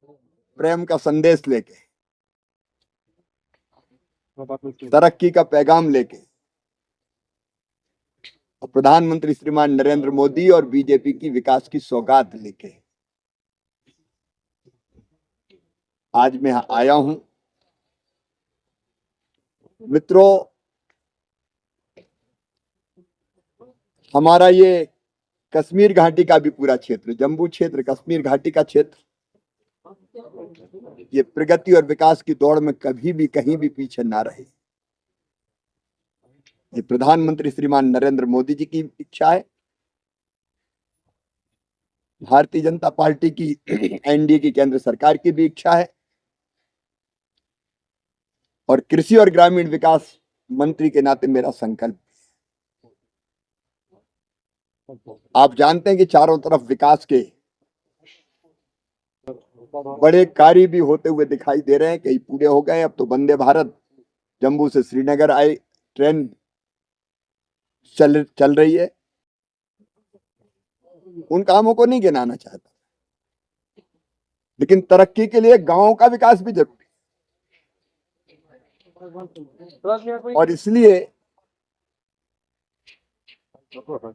प्रेम का संदेश लेके, तरक्की का पैगाम लेके, और प्रधानमंत्री श्रीमान नरेंद्र मोदी और बीजेपी की विकास की सौगात लेके आज मैं आया हूं। मित्रों, हमारा ये कश्मीर घाटी का भी पूरा क्षेत्र, जम्मू क्षेत्र, कश्मीर घाटी का क्षेत्र, ये प्रगति और विकास की दौड़ में कभी भी कहीं भी पीछे ना रहे। ये प्रधानमंत्री श्रीमान नरेंद्र मोदी जी की इच्छा है, भारतीय जनता पार्टी की एनडीए की केंद्र सरकार की भी इच्छा है, और कृषि और ग्रामीण विकास मंत्री के नाते मेरा संकल्प। आप जानते हैं कि चारों तरफ विकास के बड़े कार्य भी होते हुए दिखाई दे रहे हैं, कई पूरे हो गए। अब तो वंदे भारत जम्मू से श्रीनगर आई ट्रेन चल रही है। उन कामों को नहीं गिनाना चाहता, लेकिन तरक्की के लिए गांवों का विकास भी जरूरी है। और इसलिए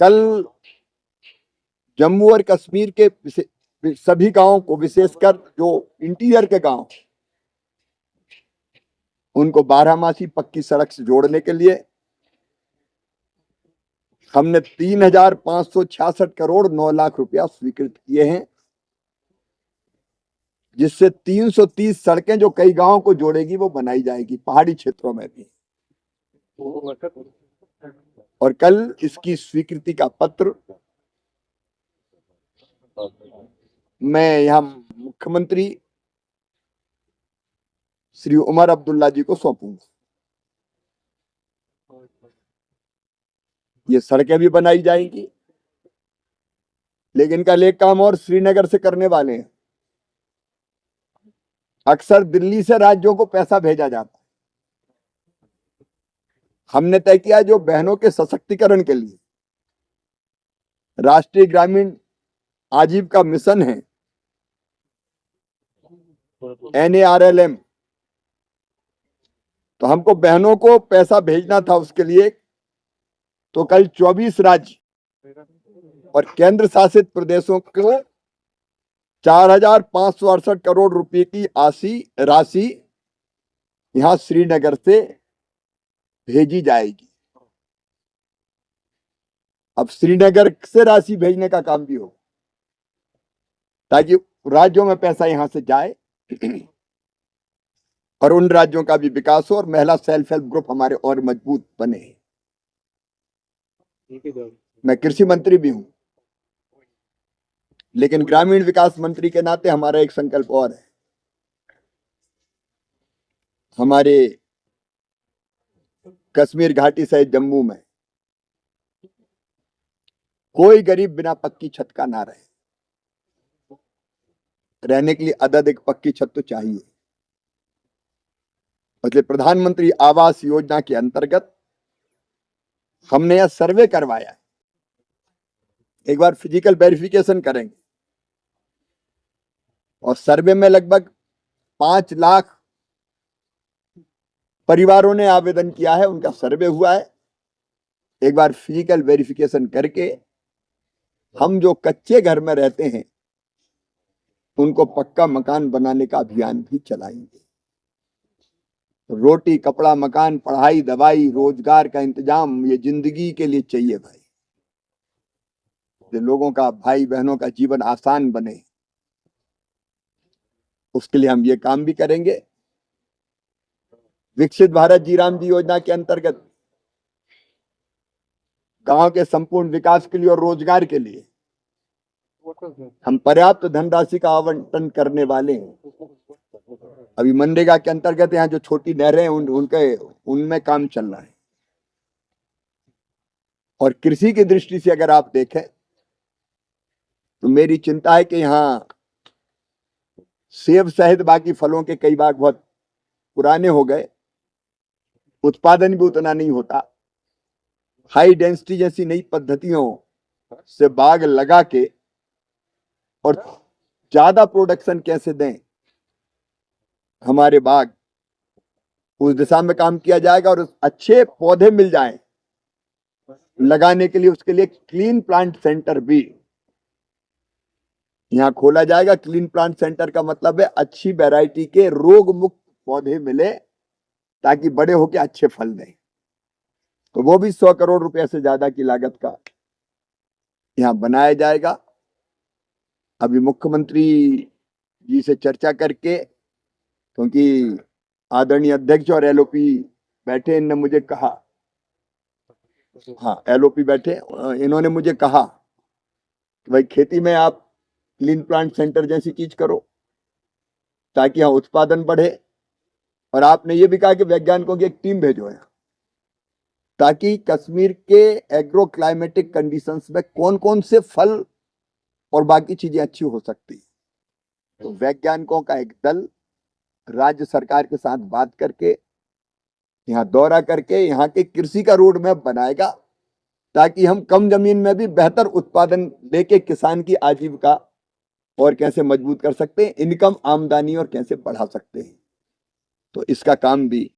कल जम्मू और कश्मीर के सभी गांवों को, विशेषकर जो इंटीरियर के गांव, उनको बारहमासी पक्की सड़क से जोड़ने के लिए हमने 3,566 करोड़ 9 लाख रुपया स्वीकृत किए हैं, जिससे 330 सड़कें जो कई गांवों को जोड़ेगी वो बनाई जाएगी, पहाड़ी क्षेत्रों में भी। और कल इसकी स्वीकृति का पत्र मैं यहां मुख्यमंत्री श्री उमर अब्दुल्ला जी को सौंपूंगा। ये सड़कें भी बनाई जाएंगी, लेकिन कल एक काम और श्रीनगर से करने वाले हैं। अक्सर दिल्ली से राज्यों को पैसा भेजा जाता है। हमने तय किया जो बहनों के सशक्तिकरण के लिए राष्ट्रीय ग्रामीण आजीविका मिशन है, NARLM, तो हमको बहनों को पैसा भेजना था उसके लिए। तो कल 24 राज्य और केंद्र शासित प्रदेशों को 4,568 करोड़ रुपए की राशि यहां श्रीनगर से भेजी जाएगी। अब श्रीनगर से राशि भेजने का काम भी हो, ताकि राज्यों में पैसा यहां से जाए और उन राज्यों का भी विकास हो और महिला सेल्फ हेल्प ग्रुप हमारे और मजबूत बने। मैं कृषि मंत्री भी हूं, लेकिन ग्रामीण विकास मंत्री के नाते हमारा एक संकल्प और है। हमारे कश्मीर घाटी सहित जम्मू में कोई गरीब बिना पक्की छत का ना रहे। रहने के लिए अदद एक पक्की छत तो चाहिए। इसलिए प्रधानमंत्री आवास योजना के अंतर्गत हमने यह सर्वे करवाया है। एक बार फिजिकल वेरिफिकेशन करेंगे, और सर्वे में लगभग 5 लाख परिवारों ने आवेदन किया है, उनका सर्वे हुआ है। एक बार फिजिकल वेरिफिकेशन करके हम जो कच्चे घर में रहते हैं उनको पक्का मकान बनाने का अभियान भी चलाएंगे। रोटी, कपड़ा, मकान, पढ़ाई, दवाई, रोजगार का इंतजाम ये जिंदगी के लिए चाहिए भाई। लोगों का, भाई बहनों का जीवन आसान बने, उसके लिए हम ये काम भी करेंगे। विकसित भारत जी राम जी योजना के अंतर्गत गांव के संपूर्ण विकास के लिए और रोजगार के लिए हम पर्याप्त धनराशि का आवंटन करने वाले हैं। अभी मनरेगा के अंतर्गत यहाँ जो छोटी नहरें उनमें काम चल रहा है। और कृषि की दृष्टि से अगर आप देखें तो मेरी चिंता है कि यहाँ सेब सहित बाकी फलों के कई बाग बहुत पुराने हो गए, उत्पादन भी उतना नहीं होता। हाई डेंसिटी जैसी नई पद्धतियों से बाग लगा के और ज्यादा प्रोडक्शन कैसे दें, हमारे बाग, उस दिशा में काम किया जाएगा और अच्छे पौधे मिल जाएं लगाने के लिए, उसके लिए क्लीन प्लांट सेंटर भी यहाँ खोला जाएगा। क्लीन प्लांट सेंटर का मतलब है अच्छी वैरायटी के रोग मुक्त पौधे मिले ताकि बड़े होकर अच्छे फल दें। तो वो भी 100 करोड़ रुपए से ज्यादा की लागत का यहाँ बनाया जाएगा। अभी मुख्यमंत्री जी से चर्चा करके, क्योंकि आदरणीय अध्यक्ष और एलओपी बैठे, इन्होंने मुझे कहा, हाँ एलओपी बैठे, इन्होंने मुझे कहा कि भाई खेती में आप क्लीन प्लांट सेंटर जैसी चीज करो ताकि यहाँ उत्पादन बढ़े। और आपने ये भी कहा कि वैज्ञानिकों की एक टीम भेजो है ताकि कश्मीर के एग्रो क्लाइमेटिक कंडीशंस में कौन कौन से फल और बाकी चीजें अच्छी हो सकती। तो वैज्ञानिकों का एक दल राज्य सरकार के साथ बात करके, यहाँ दौरा करके यहाँ के कृषि का रोड मैप बनाएगा ताकि हम कम जमीन में भी बेहतर उत्पादन लेके किसान की आजीविका और कैसे मजबूत कर सकते हैं, इनकम आमदनी और कैसे बढ़ा सकते हैं। तो इसका काम भी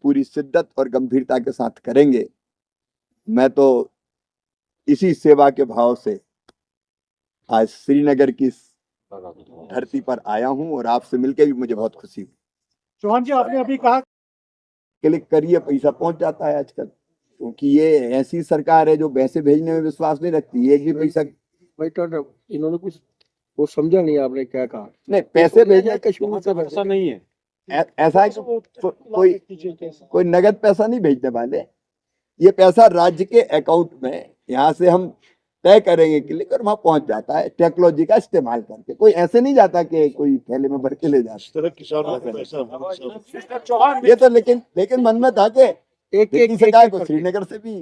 पूरी शिद्दत और गंभीरता के साथ करेंगे। मैं तो इसी सेवा के भाव से आज श्रीनगर की धरती पर आया हूं और आपसे मिलकर भी मुझे बहुत खुशी हुई। चौहान जी, आपने अभी कहा क्लिक करिए पैसा पहुंच जाता है आजकल, क्योंकि ये ऐसी सरकार है जो पैसे भेजने में विश्वास नहीं रखती। एक भी पैसा इन्होंने कुछ वो समझा नहीं आपने क्या कहा। नहीं, पैसे भेजने कश्मीर से पैसा नहीं है, ऐसा है कि कोई नगद पैसा नहीं भेजने वाले। ये पैसा राज्य के अकाउंट में यहाँ से हम तय करेंगे क्लिक और वहां पहुंच जाता है टेक्नोलॉजी का इस्तेमाल करके। कोई ऐसे नहीं जाता कि कोई थैले में भर के ले जाता। ये तो लेकिन मन में था कि एक सरकार को श्रीनगर से भी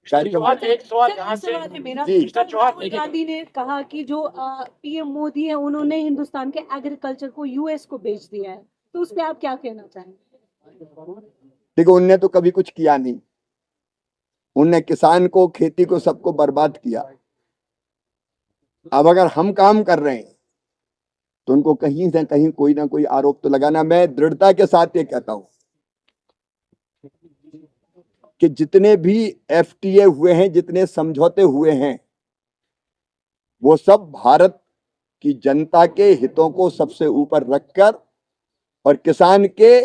एक सवाल यहाँ से है मेरा। राहुल गांधी ने कहा कि जो पीएम मोदी है उन्होंने हिंदुस्तान के एग्रीकल्चर को यूएस को बेच दिया है, तो उस पर आप क्या कहना चाहेंगे? देखो, उनने तो कभी कुछ किया नहीं। उनने किसान को, खेती को, सबको बर्बाद किया। अब अगर हम काम कर रहे हैं तो उनको कहीं से कहीं कोई ना कोई आरोप तो लगाना। मैं दृढ़ता के साथ ये कहता हूं कि जितने भी एफटीए हुए हैं, जितने समझौते हुए हैं, वो सब भारत की जनता के हितों को सबसे ऊपर रखकर और किसान के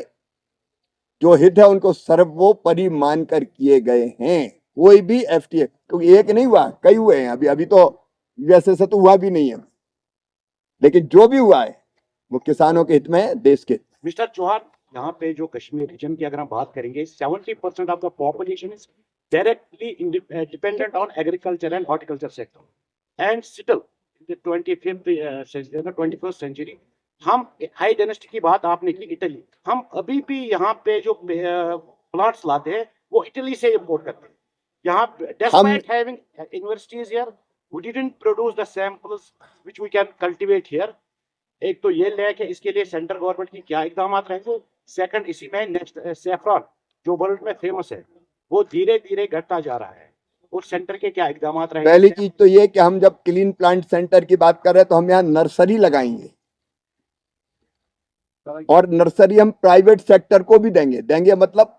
जो हित है उनको सर्वोपरि मानकर किए गए हैं। कोई भी एफटीए, क्योंकि एक नहीं हुआ, कई हुए हैं। अभी तो यूएसए से तो हुआ भी नहीं है, लेकिन जो भी हुआ है वो किसानों के हित में है, देश के। मिस्टर चौहान, यहाँ पे जो कश्मीर रीजन की अगर हम बात करेंगे, 70% of the population is directly dependent on agriculture and horticulture sector and still in the 21st century हम हाई डेंसिटी की बात आपने की, इटली, हम अभी भी यहाँ पे जो प्लांट्स लाते हैं वो इटली से इंपोर्ट करते हैं। यहाँ despite having universities here, we didn't produce the samples which we can cultivate here. एक तो ये लेके इसके लिए सेंट्रल गवर्नमेंट की क्या इकदाम रहेंगे। सेकंड, इसी में नेक्स्ट सैफरॉन जो वर्ल्ड में फेमस है वो धीरे धीरे घटता जा रहा है, और सेंटर के क्या इकदाम रहेंगे। पहली चीज तो ये कि हम जब क्लीन प्लांट सेंटर की बात कर रहे हैं तो हम यहाँ नर्सरी लगाएंगे, और नर्सरी हम प्राइवेट सेक्टर को भी देंगे मतलब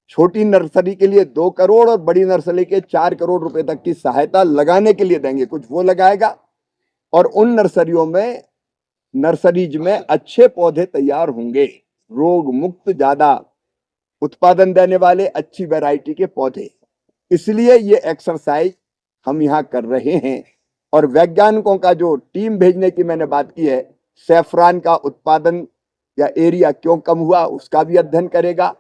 छोटी नर्सरी के लिए 2 करोड़ और बड़ी नर्सरी के 4 करोड़ रुपए तक की सहायता लगाने के लिए देंगे। कुछ वो लगाएगा और उन नर्सरियों में, नर्सरीज में अच्छे पौधे तैयार होंगे, रोग मुक्त, ज्यादा उत्पादन देने वाले, अच्छी वैरायटी के पौधे। इसलिए ये एक्सरसाइज हम यहाँ कर रहे हैं। और वैज्ञानिकों का जो टीम भेजने की मैंने बात की है, सैफरान का उत्पादन या एरिया क्यों कम हुआ उसका भी अध्ययन करेगा,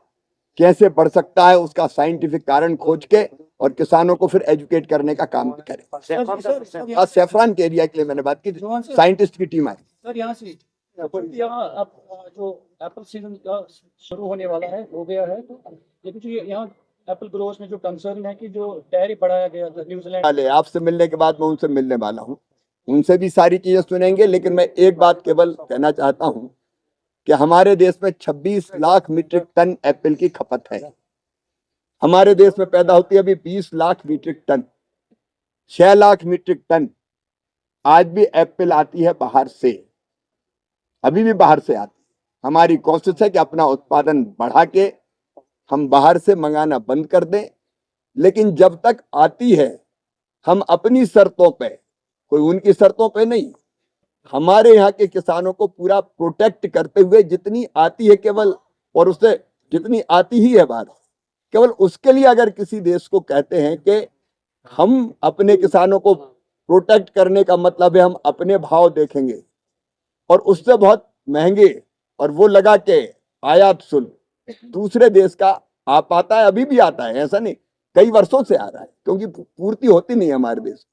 कैसे बढ़ सकता है उसका साइंटिफिक कारण खोज के, और किसानों को फिर एजुकेट करने का काम भी करेगा। सैफरान के एरिया के लिए मैंने बात की, साइंटिस्ट की टीम आई। सर यहाँ से यहाँ अब जो एप्पल सीजन का शुरू होने वाला है, हो गया है, तो लेकिन जो यहाँ एप्पल ग्रोवर्स में जो कंसर्न है कि जो टैरिफ बढ़ाया गया था न्यूजीलैंड वाले, आपसे मिलने के बाद मैं उनसे मिलने वाला हूँ, उनसे भी सारी चीजें सुनेंगे। लेकिन मैं एक बात केवल कहना चाहता हूँ कि हमारे देश में 26 लाख मीट्रिक टन एप्पल की खपत है। हमारे देश में पैदा होती है अभी 20 lakh metric ton. 6 lakh metric ton आज भी एप्पल आती है बाहर से, अभी भी बाहर से आती है। हमारी कोशिश है कि अपना उत्पादन बढ़ा के हम बाहर से मंगाना बंद कर दें, लेकिन जब तक आती है हम अपनी शर्तों पे, कोई उनकी शर्तों पे नहीं, हमारे यहाँ के किसानों को पूरा प्रोटेक्ट करते हुए जितनी आती है केवल, और उससे जितनी आती ही है बाहर, केवल उसके लिए अगर किसी देश को कहते हैं कि हम अपने किसानों को प्रोटेक्ट करने का मतलब है हम अपने भाव देखेंगे और उससे बहुत महंगे, और वो लगा के आयात शुल्क दूसरे देश का आ पाता है, अभी भी आता है, ऐसा नहीं, कई वर्षों से आ रहा है, क्योंकि पूर्ति होती नहीं है हमारे देश।